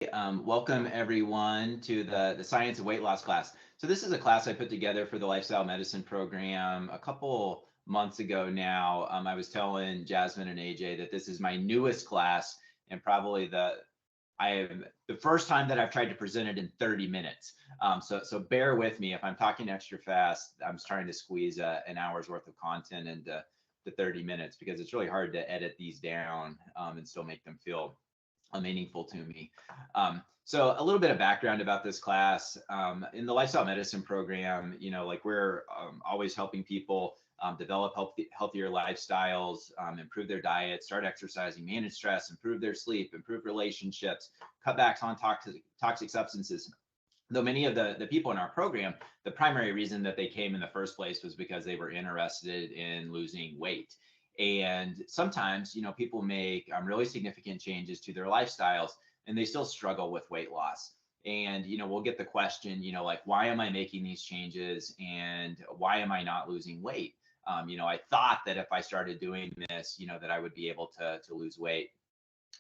Welcome everyone to the Science of Weight Loss class. So this is a class I put together for the Lifestyle Medicine program a couple months ago now. I was telling Jasmine and AJ that this is my newest class and probably the first time that I've tried to present it in 30 minutes. So bear with me if I'm talking extra fast. I'm trying to squeeze an hour's worth of content into the 30 minutes because it's really hard to edit these down and still make them feel meaningful to me. So a little bit of background about this class. In the lifestyle medicine program, like we're always helping people develop healthier lifestyles, improve their diet, start exercising, manage stress, improve their sleep, improve relationships, cut back on toxic substances. Though many of the people in our program, the primary reason that they came in the first place was because they were interested in losing weight. And sometimes, people make really significant changes to their lifestyles and they still struggle with weight loss. And, we'll get the question, like, why am I making these changes and why am I not losing weight? I thought that if I started doing this, that I would be able to lose weight.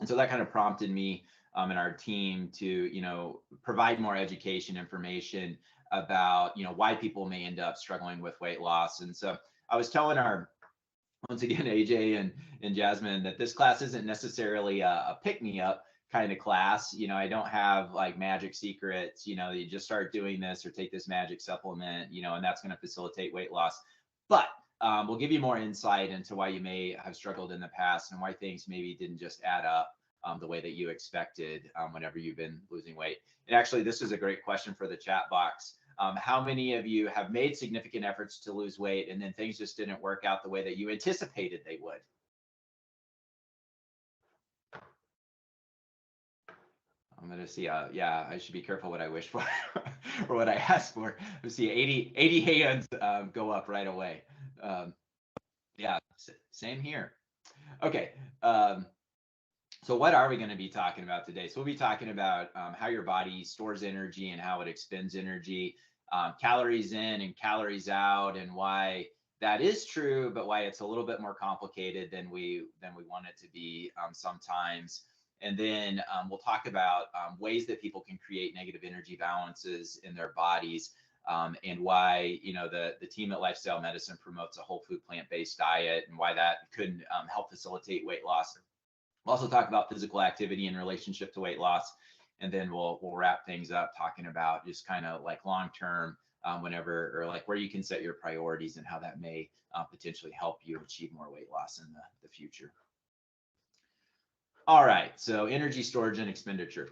And so that kind of prompted me and our team to, provide more education information about, why people may end up struggling with weight loss. And so I was telling once again, AJ and Jasmine, that this class isn't necessarily a pick me up kind of class. I don't have like magic secrets, you just start doing this or take this magic supplement, and that's going to facilitate weight loss. But we'll give you more insight into why you may have struggled in the past and why things maybe didn't just add up the way that you expected whenever you've been losing weight. And actually, this is a great question for the chat box. How many of you have made significant efforts to lose weight and then things just didn't work out the way that you anticipated they would? I'm going to see. Yeah, I should be careful what I wish for or what I ask for. Let's see, 80 hands go up right away. Yeah, same here. Okay. So what are we going to be talking about today? So we'll be talking about how your body stores energy and how it expends energy, calories in and calories out, and why that is true, but why it's a little bit more complicated than we want it to be sometimes. And then we'll talk about ways that people can create negative energy balances in their bodies, and why the team at Lifestyle Medicine promotes a whole food plant-based diet and why that could help facilitate weight loss. We'll also talk about physical activity in relationship to weight loss, and then we'll wrap things up talking about just kind of like long term, whenever or like where you can set your priorities and how that may potentially help you achieve more weight loss in the future. All right, so energy storage and expenditure.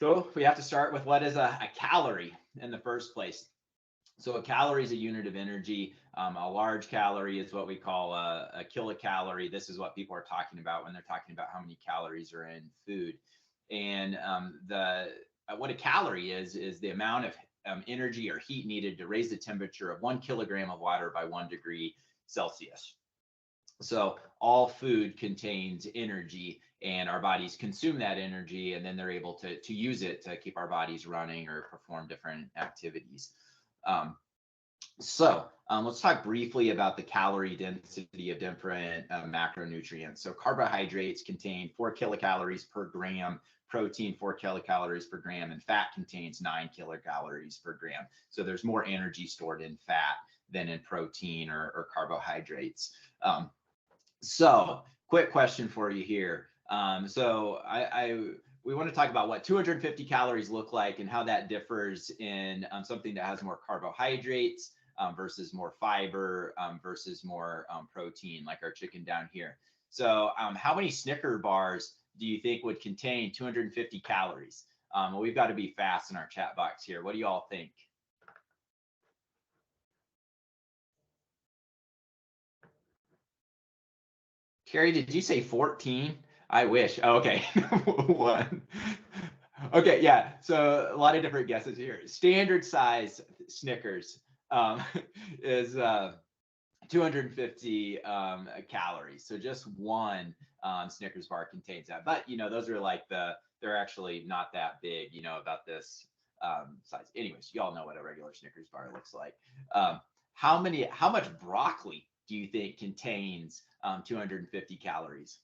So we have to start with what is a calorie in the first place. So a calorie is a unit of energy. A large calorie is what we call a kilocalorie. This is what people are talking about when they're talking about how many calories are in food. And what a calorie is the amount of energy or heat needed to raise the temperature of 1 kilogram of water by 1 degree Celsius. So all food contains energy and our bodies consume that energy and then they're able to use it to keep our bodies running or perform different activities. Let's talk briefly about the calorie density of different macronutrients. So carbohydrates contain 4 kilocalories per gram, protein 4 kilocalories per gram, and fat contains 9 kilocalories per gram. So there's more energy stored in fat than in protein or carbohydrates. So quick question for you here. We want to talk about what 250 calories look like and how that differs in something that has more carbohydrates versus more fiber versus more protein, like our chicken down here. So how many Snicker bars do you think would contain 250 calories? Well, we've got to be fast in our chat box here. What do you all think? Carrie, did you say 14? I wish. Oh, okay. One. Okay, yeah. So a lot of different guesses here. Standard size Snickers is 250 calories. So just one Snickers bar contains that. But those are like they're actually not that big. About this size. Anyways, y'all know what a regular Snickers bar looks like. How much broccoli do you think contains 250 calories?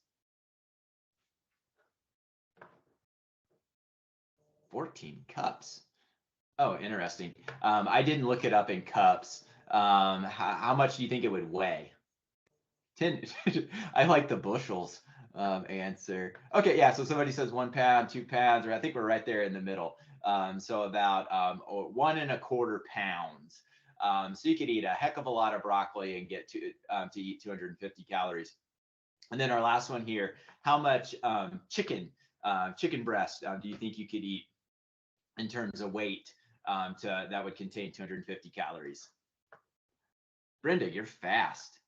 14 cups. Oh, interesting. I didn't look it up in cups. How much do you think it would weigh? 10. I like the bushels answer. Okay, yeah, so somebody says 1 pound, 2 pounds, or I think we're right there in the middle. So about 1.25 pounds. So you could eat a heck of a lot of broccoli and get to eat 250 calories. And then our last one here, how much chicken breast do you think you could eat in terms of weight that would contain 250 calories? Brenda, you're fast.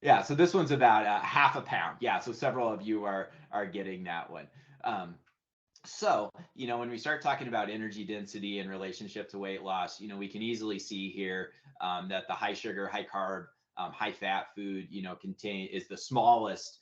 Yeah, so this one's about half a pound. Yeah, so several of you are getting that one. So, when we start talking about energy density in relationship to weight loss, we can easily see here that the high sugar, high carb, high fat food, is the smallest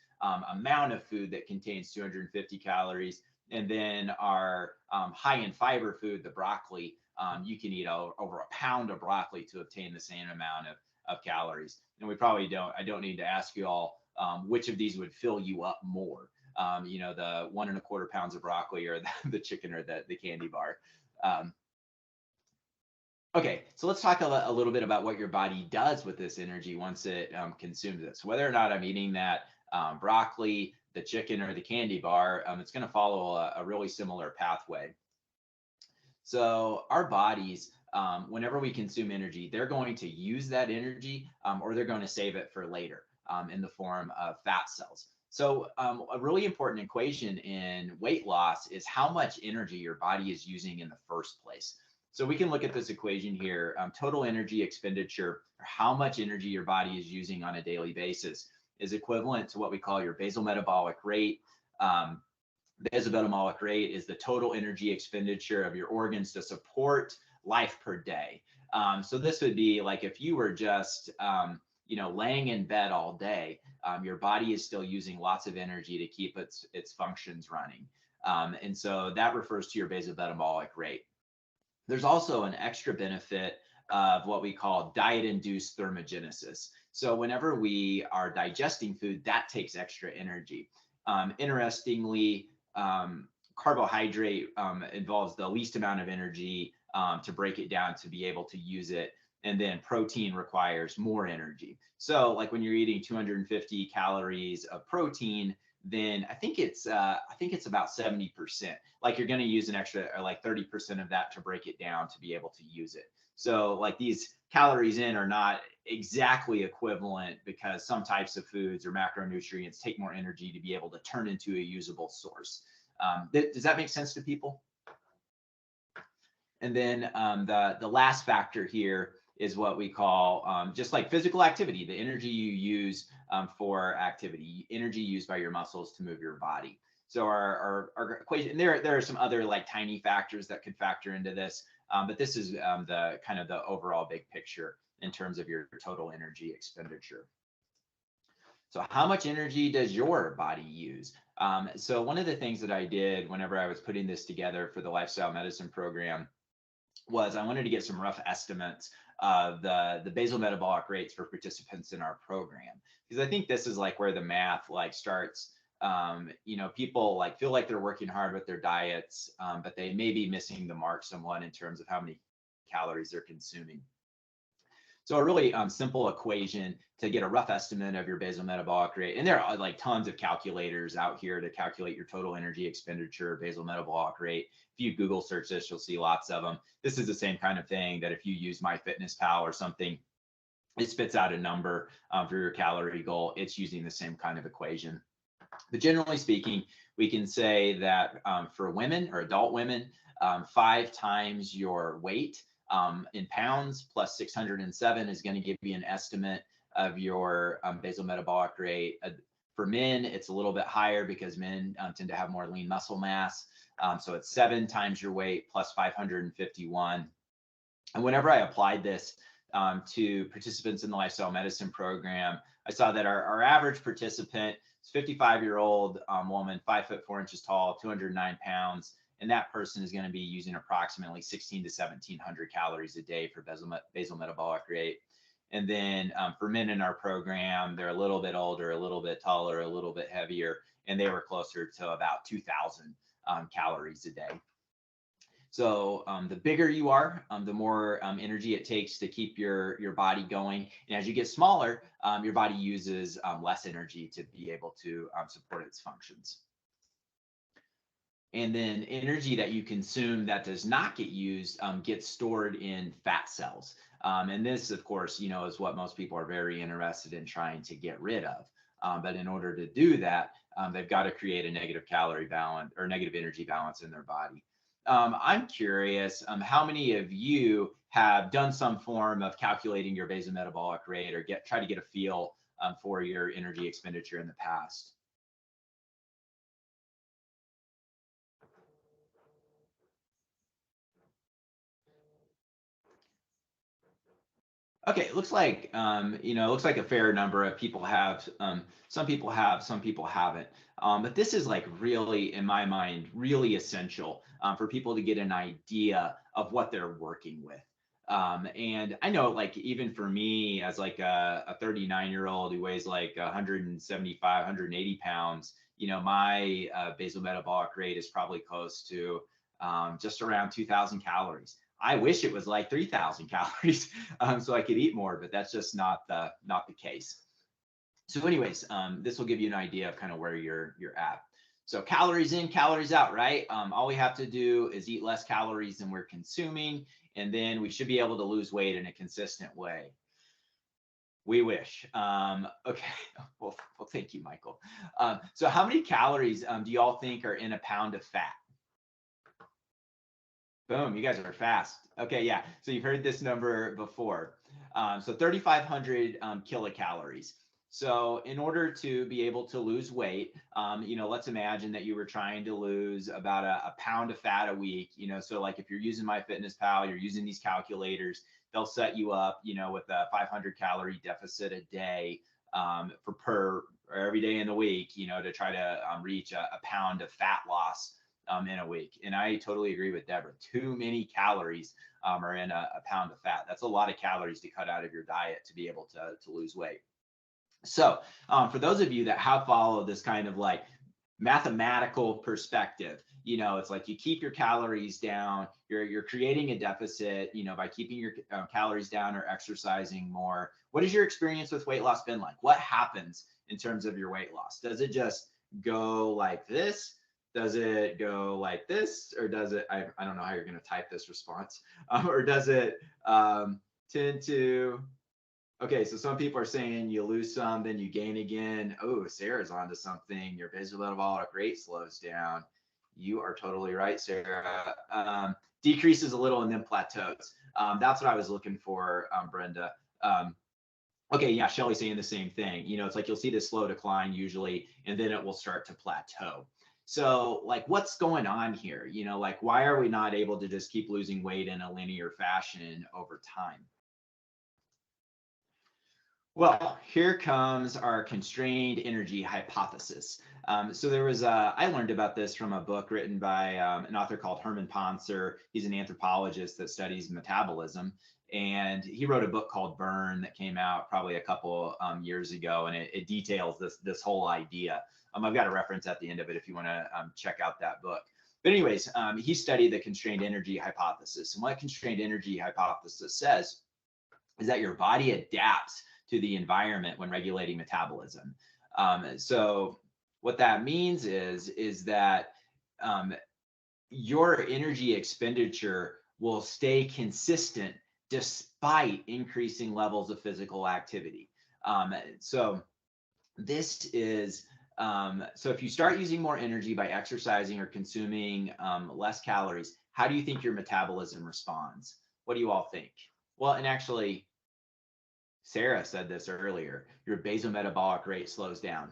amount of food that contains 250 calories. And then our high in fiber food, the broccoli, you can eat over a pound of broccoli to obtain the same amount of calories. And I don't need to ask you all which of these would fill you up more. The 1.25 pounds of broccoli or the chicken or the candy bar. Okay, so let's talk a little bit about what your body does with this energy once it consumes it. So whether or not I'm eating that broccoli, the chicken, or the candy bar, it's going to follow a really similar pathway. So our bodies, whenever we consume energy, they're going to use that energy or they're going to save it for later in the form of fat cells. So a really important equation in weight loss is how much energy your body is using in the first place. So we can look at this equation here, total energy expenditure, or how much energy your body is using on a daily basis, is equivalent to what we call your basal metabolic rate. Basal metabolic rate is the total energy expenditure of your organs to support life per day. So this would be like if you were just laying in bed all day, your body is still using lots of energy to keep its functions running. And so that refers to your basal metabolic rate. There's also an extra benefit of what we call diet-induced thermogenesis. So whenever we are digesting food, that takes extra energy. Interestingly, carbohydrate involves the least amount of energy to break it down to be able to use it. And then protein requires more energy. So like when you're eating 250 calories of protein, then I think it's about 70%. Like you're going to use an extra or like 30% of that to break it down to be able to use it. So like these calories in are not exactly equivalent because some types of foods or macronutrients take more energy to be able to turn into a usable source. Does that make sense to people? And then the last factor here is what we call just like physical activity, the energy you use for activity, energy used by your muscles to move your body. So our equation, there are some other like tiny factors that could factor into this, but this is the kind of the overall big picture in terms of your total energy expenditure. So how much energy does your body use? So one of the things that I did whenever I was putting this together for the lifestyle medicine program was I wanted to get some rough estimates of the basal metabolic rates for participants in our program, because I think this is like where the math like starts. People like feel like they're working hard with their diets, but they may be missing the mark somewhat in terms of how many calories they're consuming. So a really simple equation to get a rough estimate of your basal metabolic rate. And there are like tons of calculators out here to calculate your total energy expenditure, basal metabolic rate. If you Google search this, you'll see lots of them. This is the same kind of thing that if you use MyFitnessPal or something, it spits out a number for your calorie goal. It's using the same kind of equation. But generally speaking, we can say that for women or adult women, 5 times your weight in pounds plus 607 is going to give you an estimate of your basal metabolic rate. For men, it's a little bit higher because men tend to have more lean muscle mass. So it's 7 times your weight plus 551. And whenever I applied this to participants in the lifestyle medicine program, I saw that our average participant is 55-year-old woman, 5 foot 4 inches tall, 209 pounds. And that person is going to be using approximately 16 to 1700 calories a day for basal metabolic rate. And then for men in our program, they're a little bit older, a little bit taller, a little bit heavier, and they were closer to about 2,000 calories a day. So the bigger you are, the more energy it takes to keep your body going. And as you get smaller, your body uses less energy to be able to support its functions. And then energy that you consume that does not get used gets stored in fat cells. And this, of course, is what most people are very interested in trying to get rid of. But in order to do that, they've got to create a negative calorie balance or negative energy balance in their body. I'm curious, how many of you have done some form of calculating your basal metabolic rate or try to get a feel for your energy expenditure in the past? Okay, it looks like it looks like a fair number of people have. Some people have, some people haven't. But this is like really, in my mind, really essential for people to get an idea of what they're working with. And I know, like, even for me, as like a 39-year-old who weighs like 175, 180 pounds, my basal metabolic rate is probably close to just around 2,000 calories. I wish it was like 3,000 calories so I could eat more, but that's just not the case. So anyways, this will give you an idea of kind of where you're at. So calories in, calories out, right? All we have to do is eat less calories than we're consuming, and then we should be able to lose weight in a consistent way. We wish. Okay. Well, thank you, Michael. So how many calories do you all think are in a pound of fat? Boom, you guys are fast. Okay, yeah. So you've heard this number before. So 3,500 kilocalories. So in order to be able to lose weight, let's imagine that you were trying to lose about a pound of fat a week. So like if you're using MyFitnessPal, you're using these calculators, they'll set you up, with a 500 calorie deficit a day for every day in the week, to try to reach a pound of fat loss in a week. And I totally agree with Deborah. Too many calories are in a pound of fat. That's a lot of calories to cut out of your diet to be able to lose weight. So for those of you that have followed this kind of like mathematical perspective, it's like you keep your calories down, you're creating a deficit, by keeping your calories down or exercising more. What has your experience with weight loss been like? What happens in terms of your weight loss? Does it just go like this? Does it go like this, or does it, I don't know how you're going to type this response, or does it tend to, okay, so some people are saying you lose some, then you gain again. Oh, Sarah's onto something. Your basal metabolic rate slows down. You are totally right, Sarah. Decreases a little and then plateaus. That's what I was looking for, Brenda. Okay, yeah, Shelly's saying the same thing. It's like you'll see this slow decline usually, and then it will start to plateau. So like, what's going on here? Like, why are we not able to just keep losing weight in a linear fashion over time? Well, here comes our constrained energy hypothesis. So there was I learned about this from a book written by an author called Herman Poncer. He's an anthropologist that studies metabolism. And he wrote a book called Burn that came out probably a couple years ago. And it details this whole idea. I've got a reference at the end of it if you want to check out that book. But anyways, he studied the constrained energy hypothesis. And what constrained energy hypothesis says is that your body adapts to the environment when regulating metabolism. So what that means is that your energy expenditure will stay consistent despite increasing levels of physical activity. So this is, so if you start using more energy by exercising or consuming less calories, how do you think your metabolism responds? What do you all think? Well, and actually, Sarah said this earlier, your basal metabolic rate slows down.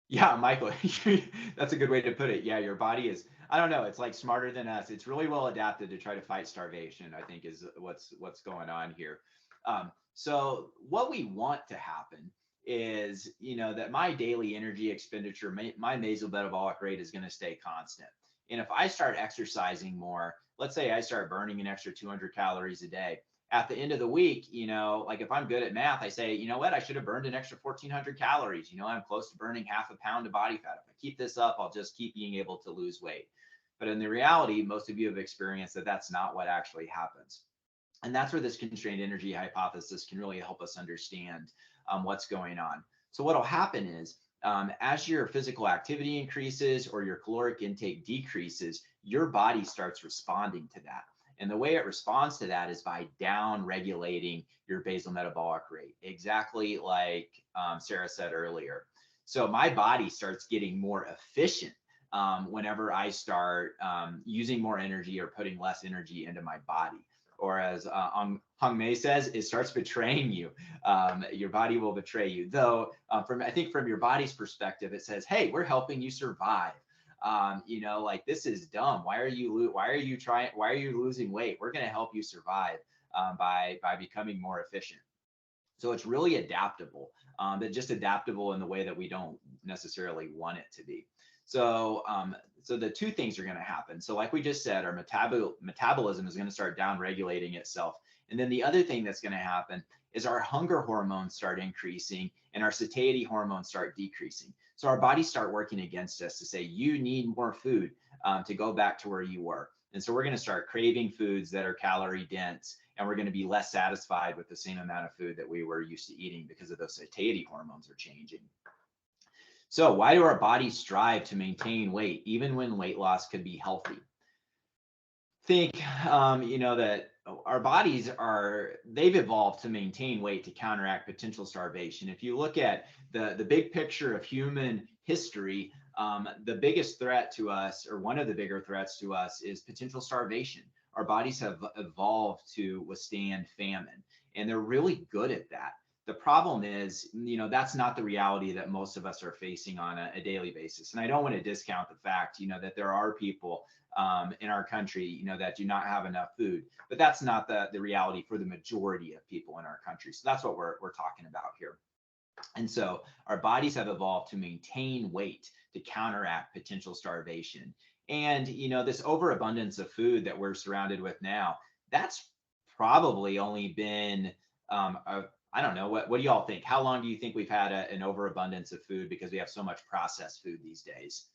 Yeah, Michael, that's a good way to put it. Yeah, your body is, I don't know, it's like smarter than us. It's really well adapted to try to fight starvation, I think is what's going on here. So what we want to happen is, that my daily energy expenditure, my basal metabolic rate is going to stay constant. And if I start exercising more, let's say I start burning an extra 200 calories a day, at the end of the week, like if I'm good at math, I say, you know what, I should have burned an extra 1,400 calories. I'm close to burning half a pound of body fat. If I keep this up, I'll just keep being able to lose weight. But in the reality, most of you have experienced that that's not what actually happens. And that's where this constrained energy hypothesis can really help us understand what's going on. So what'll happen is, as your physical activity increases or your caloric intake decreases, your body starts responding to that. And the way it responds to that is by down regulating your basal metabolic rate, exactly like Sarah said earlier. So my body starts getting more efficient whenever I start using more energy or putting less energy into my body. Or as Hung Mei says, it starts betraying you. Your body will betray you. Though, I think from your body's perspective, it says, "Hey, we're helping you survive." Like this is dumb. Why are you losing weight? We're going to help you survive by becoming more efficient. So it's really adaptable, but just adaptable in the way that we don't necessarily want it to be. So, so the two things are going to happen. So like we just said, our metabolism is going to start down regulating itself. And then the other thing that's going to happen is our hunger hormones start increasing and our satiety hormones start decreasing. So our bodies start working against us to say, you need more food to go back to where you were. And so we're going to start craving foods that are calorie dense, and we're going to be less satisfied with the same amount of food that we were used to eating because of those satiety hormones are changing. So why do our bodies strive to maintain weight even when weight loss could be healthy? Think, that our bodies they've evolved to maintain weight to counteract potential starvation. If you look at the big picture of human history, the biggest threat to us, or one of the bigger threats to us, is potential starvation. Our bodies have evolved to withstand famine, and they're really good at that. The problem is, that's not the reality that most of us are facing on a daily basis. And I don't want to discount the fact, that there are people in our country, that do not have enough food, but that's not the reality for the majority of people in our country. So that's what we're talking about here. And so our bodies have evolved to maintain weight to counteract potential starvation. And, this overabundance of food that we're surrounded with now, that's probably only been, I don't know, what do y'all think? How long do you think we've had an overabundance of food because we have so much processed food these days?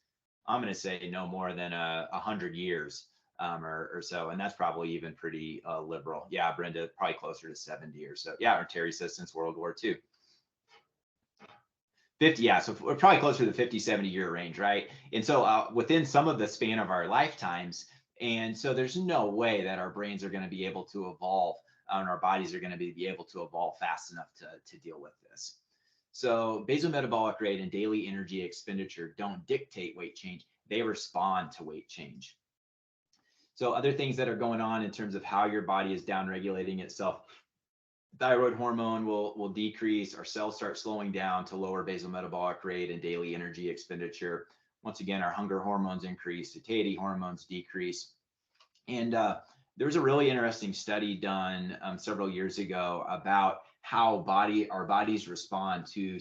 I'm going to say no more than 100 years or so. And that's probably even pretty liberal. Yeah, Brenda, probably closer to 70 or so. Yeah, or Terry says since World War II. 50, yeah, so we're probably closer to the 50, 70-year range, right? And so within some of the span of our lifetimes, and so there's no way that our brains are going to be able to evolve and our bodies are going to be able to evolve fast enough to deal with this. So basal metabolic rate and daily energy expenditure don't dictate weight change, they respond to weight change. So other things that are going on in terms of how your body is downregulating itself: thyroid hormone will decrease, our cells start slowing down to lower basal metabolic rate and daily energy expenditure. Once again, our hunger hormones increase, satiety hormones decrease. And there was a really interesting study done several years ago about how our bodies respond to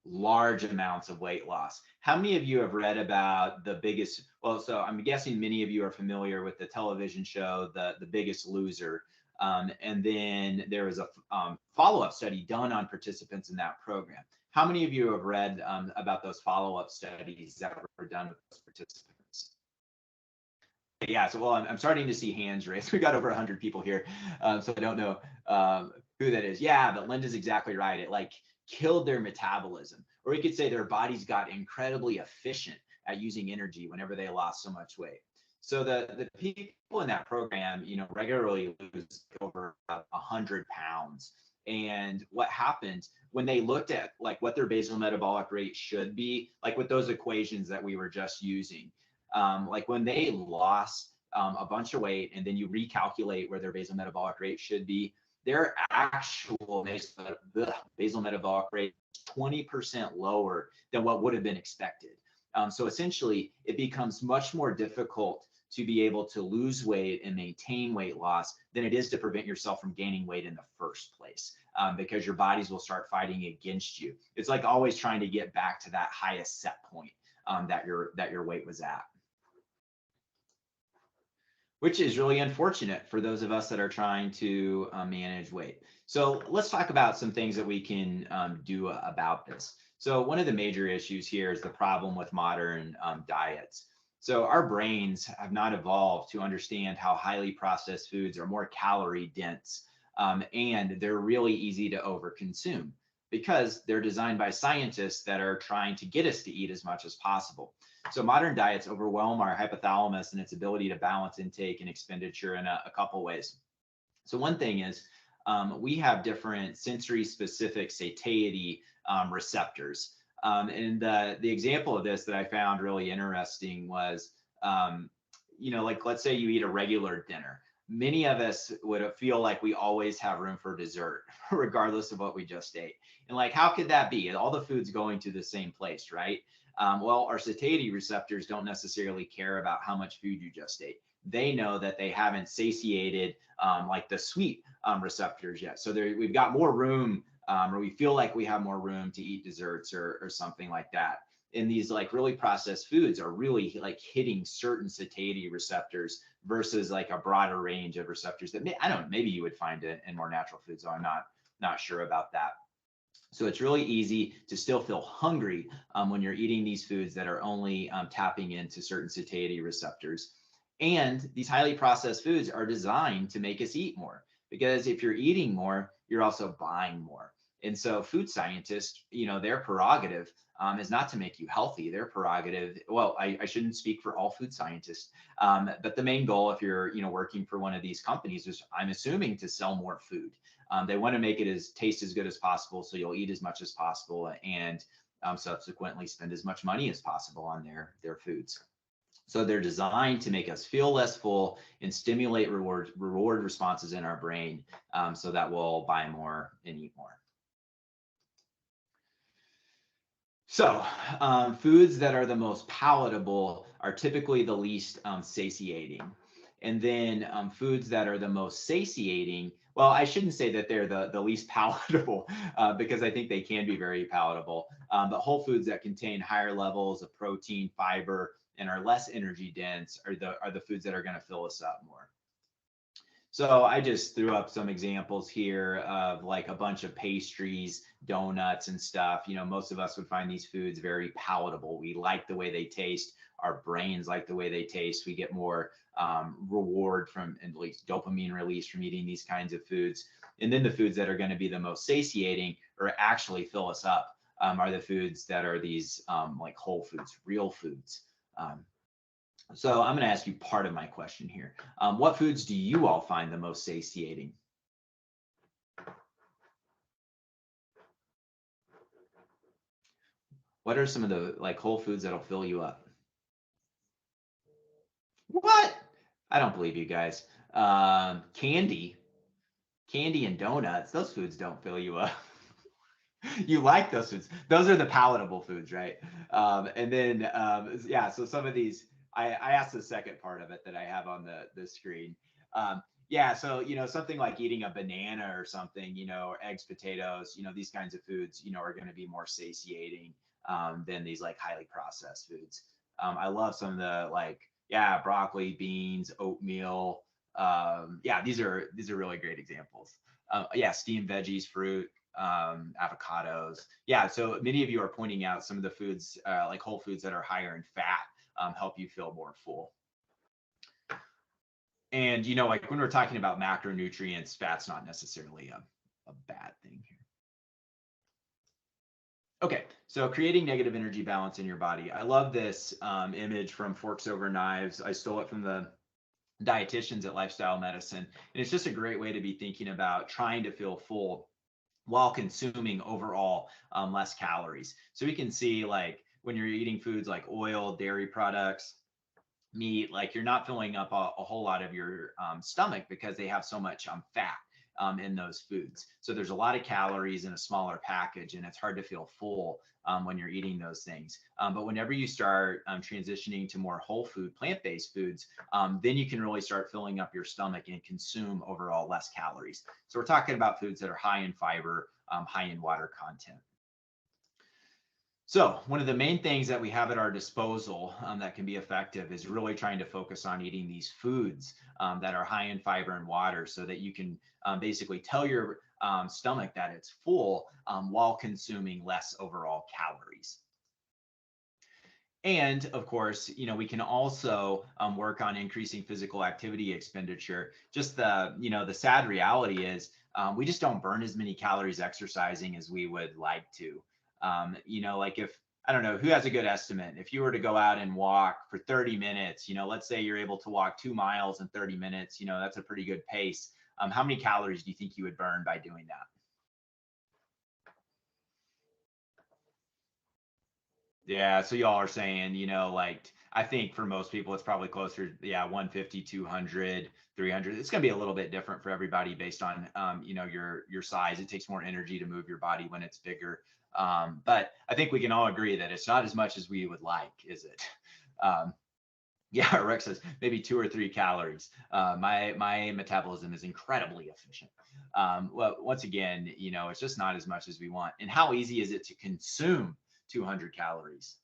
large amounts of weight loss. How many of you have read about the biggest, well, so I'm guessing many of you are familiar with the television show, The Biggest Loser. And then there was a follow-up study done on participants in that program. How many of you have read about those follow-up studies that were done with those participants? Yeah, so well, I'm starting to see hands raised. We got over 100 people here, so I don't know who that is. Yeah, but Linda's exactly right. It like killed their metabolism, or we could say their bodies got incredibly efficient at using energy whenever they lost so much weight. So the people in that program, regularly lose over 100 pounds. And what happened when they looked at like what their basal metabolic rate should be, like with those equations that we were just using, like when they lost a bunch of weight and then you recalculate where their basal metabolic rate should be, their actual basal metabolic rate is 20% lower than what would have been expected. So essentially, it becomes much more difficult to be able to lose weight and maintain weight loss than it is to prevent yourself from gaining weight in the first place, because your bodies will start fighting against you. It's like always trying to get back to that highest set point that your weight was at. which is really unfortunate for those of us that are trying to manage weight. So let's talk about some things that we can do about this. So one of the major issues here is the problem with modern diets. So our brains have not evolved to understand how highly processed foods are more calorie dense, and they're really easy to overconsume because they're designed by scientists that are trying to get us to eat as much as possible. So modern diets overwhelm our hypothalamus and its ability to balance intake and expenditure in a couple ways. So one thing is we have different sensory specific satiety receptors. And the example of this that I found really interesting was, like let's say you eat a regular dinner. Many of us would feel like we always have room for dessert, regardless of what we just ate. And like, how could that be? All the food's going to the same place, right? Well, our satiety receptors don't necessarily care about how much food you just ate. They know that they haven't satiated like the sweet receptors yet. So we've got more room, or we feel like we have more room to eat desserts or something like that. And these like really processed foods are really like hitting certain satiety receptors versus like a broader range of receptors that I don't know, maybe you would find it in more natural foods. So I'm not sure about that. So it's really easy to still feel hungry when you're eating these foods that are only tapping into certain satiety receptors. And these highly processed foods are designed to make us eat more, because if you're eating more, you're also buying more. And so food scientists, their prerogative is not to make you healthy. Their prerogative, well, I shouldn't speak for all food scientists, but the main goal, if you're, working for one of these companies, is I'm assuming to sell more food. They want to make it taste as good as possible, so you'll eat as much as possible and subsequently spend as much money as possible on their foods. So they're designed to make us feel less full and stimulate reward responses in our brain, so that we'll buy more and eat more. So foods that are the most palatable are typically the least satiating. And then foods that are the most satiating, well, I shouldn't say that they're the least palatable because I think they can be very palatable, but whole foods that contain higher levels of protein, fiber, and are less energy dense are the foods that are going to fill us up more. So I just threw up some examples here of like a bunch of pastries, donuts and stuff. Most of us would find these foods very palatable. We like the way they taste. Our brains like the way they taste. We get more reward from, at least dopamine release from eating these kinds of foods. And then the foods that are going to be the most satiating or actually fill us up are the foods that are these like whole foods, real foods. So I'm going to ask you part of my question here. What foods do you all find the most satiating? What are some of the like whole foods that'll fill you up? What? I don't believe you guys. Candy and donuts, those foods don't fill you up. You like those foods. Those are the palatable foods, right? And then, yeah, so some of these, I asked the second part of it that I have on the screen. Yeah, so, something like eating a banana or something, or eggs, potatoes, these kinds of foods, are going to be more satiating than these like highly processed foods. I love some of the like, yeah, broccoli, beans, oatmeal. Yeah, these are really great examples. Yeah, steamed veggies, fruit, avocados. Yeah, so many of you are pointing out some of the foods like whole foods that are higher in fat help you feel more full. And like when we're talking about macronutrients, fat's not necessarily a bad thing here. Okay, so creating negative energy balance in your body. I love this image from Forks Over Knives. I stole it from the dietitians at Lifestyle Medicine, and it's just a great way to be thinking about trying to feel full while consuming overall less calories. So we can see like when you're eating foods like oil, dairy products, meat, like you're not filling up a whole lot of your stomach because they have so much fat in those foods. So there's a lot of calories in a smaller package, and it's hard to feel full when you're eating those things. But whenever you start transitioning to more whole food, plant-based foods, then you can really start filling up your stomach and consume overall less calories. So we're talking about foods that are high in fiber, high in water content. So one of the main things that we have at our disposal that can be effective is really trying to focus on eating these foods that are high in fiber and water so that you can basically tell your stomach that it's full while consuming less overall calories. And of course, we can also work on increasing physical activity expenditure. Just the sad reality is we just don't burn as many calories exercising as we would like to. Like if, I don't know, who has a good estimate? If you were to go out and walk for 30 minutes, let's say you're able to walk 2 miles in 30 minutes, that's a pretty good pace. How many calories do you think you would burn by doing that? Yeah, so y'all are saying, like I think for most people it's probably closer, yeah, 150, 200, 300. It's going to be a little bit different for everybody based on your size. It takes more energy to move your body when it's bigger. But I think we can all agree that it's not as much as we would like, is it? Um, yeah, Rex says maybe 2 or 3 calories. My metabolism is incredibly efficient. Well, once again, it's just not as much as we want. And how easy is it to consume 200 calories?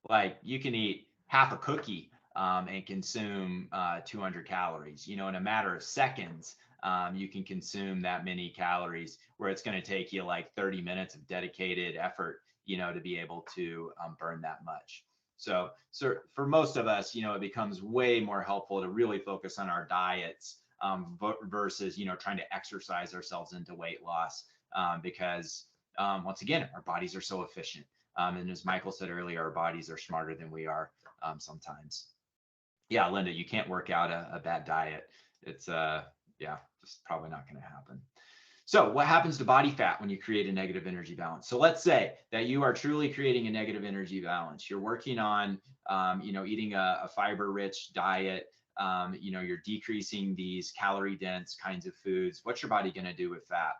Like you can eat half a cookie and consume 200 calories. In a matter of seconds, you can consume that many calories where it's going to take you like 30 minutes of dedicated effort, to be able to burn that much. So for most of us, it becomes way more helpful to really focus on our diets versus, trying to exercise ourselves into weight loss because once again, our bodies are so efficient. And as Michael said earlier, our bodies are smarter than we are sometimes. Yeah, Linda, you can't work out a bad diet. It's yeah, just probably not going to happen. So what happens to body fat when you create a negative energy balance? So let's say that you are truly creating a negative energy balance. You're working on, eating a fiber-rich diet. You're decreasing these calorie-dense kinds of foods. What's your body going to do with fat?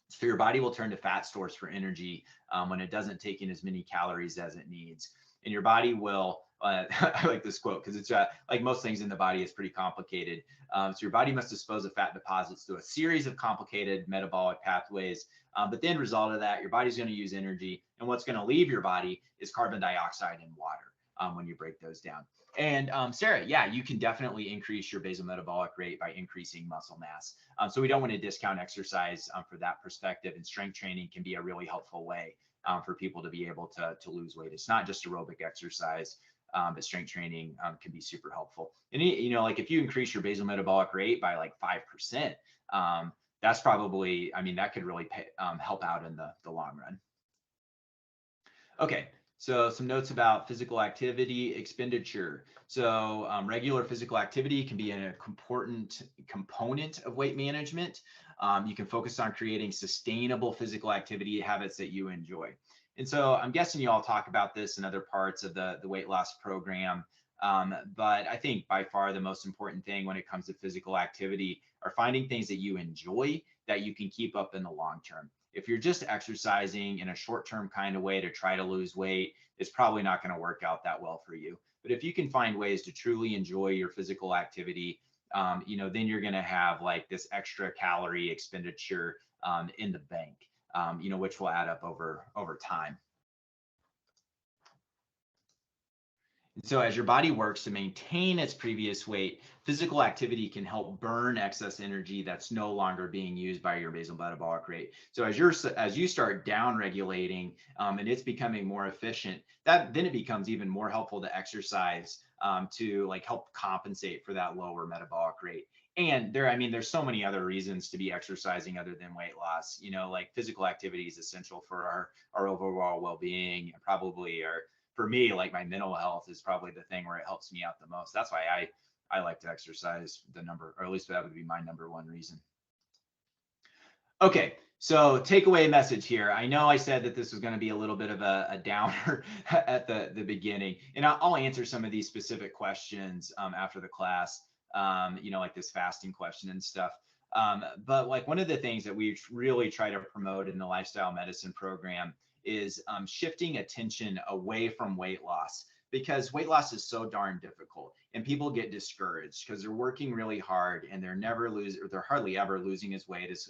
So your body will turn to fat stores for energy when it doesn't take in as many calories as it needs. And your body will, I like this quote because it's like most things in the body is pretty complicated. So your body must dispose of fat deposits through a series of complicated metabolic pathways. But the end result of that, your body's going to use energy. And what's going to leave your body is carbon dioxide and water when you break those down. And Sarah, yeah, you can definitely increase your basal metabolic rate by increasing muscle mass. So we don't want to discount exercise for that perspective. And strength training can be a really helpful way for people to be able to lose weight. It's not just aerobic exercise, but strength training can be super helpful. And like if you increase your basal metabolic rate by like 5%, that's probably, I mean, that could really help out in the long run. Okay, so some notes about physical activity expenditure. So regular physical activity can be an important component of weight management. You can focus on creating sustainable physical activity habits that you enjoy. And so I'm guessing you all talk about this in other parts of the weight loss program. But I think by far the most important thing when it comes to physical activity are finding things that you enjoy that you can keep up in the long term. If you're just exercising in a short-term kind of way to try to lose weight, it's probably not going to work out that well for you. But if you can find ways to truly enjoy your physical activity, then you're going to have like this extra calorie expenditure in the bank, which will add up over time. So as your body works to maintain its previous weight, physical activity can help burn excess energy that's no longer being used by your basal metabolic rate. So as you start down regulating and it's becoming more efficient, then it becomes even more helpful to exercise to like help compensate for that lower metabolic rate. And there's so many other reasons to be exercising other than weight loss. Like physical activity is essential for our overall well-being and probably for me, like my mental health is probably the thing where it helps me out the most. That's why I like to exercise or at least that would be my number one reason. Okay, so takeaway message here. I know I said that this was going to be a little bit of a downer at the beginning, and I'll answer some of these specific questions after the class, like this fasting question and stuff. But like one of the things that we really try to promote in the lifestyle medicine program is shifting attention away from weight loss because weight loss is so darn difficult and people get discouraged because they're working really hard and they're hardly ever losing as weight as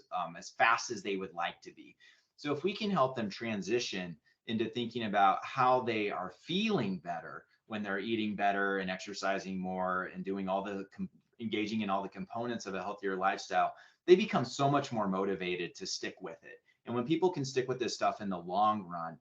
fast as they would like to be. So if we can help them transition into thinking about how they are feeling better when they're eating better and exercising more and doing all the engaging in all the components of a healthier lifestyle, they become so much more motivated to stick with it. And when people can stick with this stuff in the long run,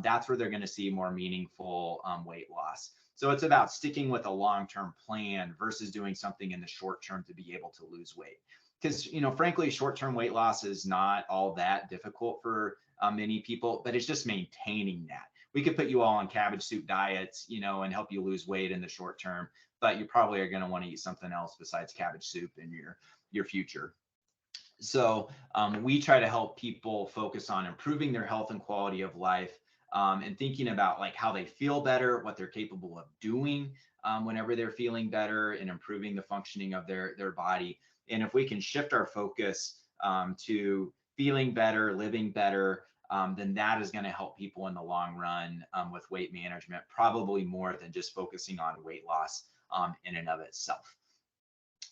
that's where they're going to see more meaningful weight loss. So it's about sticking with a long-term plan versus doing something in the short term to be able to lose weight. Because, frankly, short-term weight loss is not all that difficult for many people, but it's just maintaining that. We could put you all on cabbage soup diets, and help you lose weight in the short term, but you probably are going to want to eat something else besides cabbage soup in your future. So we try to help people focus on improving their health and quality of life, and thinking about like how they feel better, what they're capable of doing whenever they're feeling better, and improving the functioning of their body. And if we can shift our focus to feeling better, living better, then that is going to help people in the long run with weight management, probably more than just focusing on weight loss in and of itself.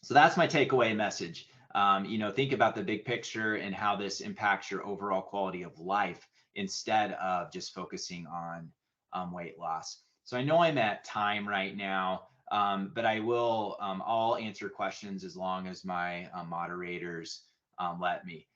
So that's my takeaway message. Think about the big picture and how this impacts your overall quality of life instead of just focusing on weight loss. So I know I'm at time right now, but I'll answer questions as long as my moderators let me.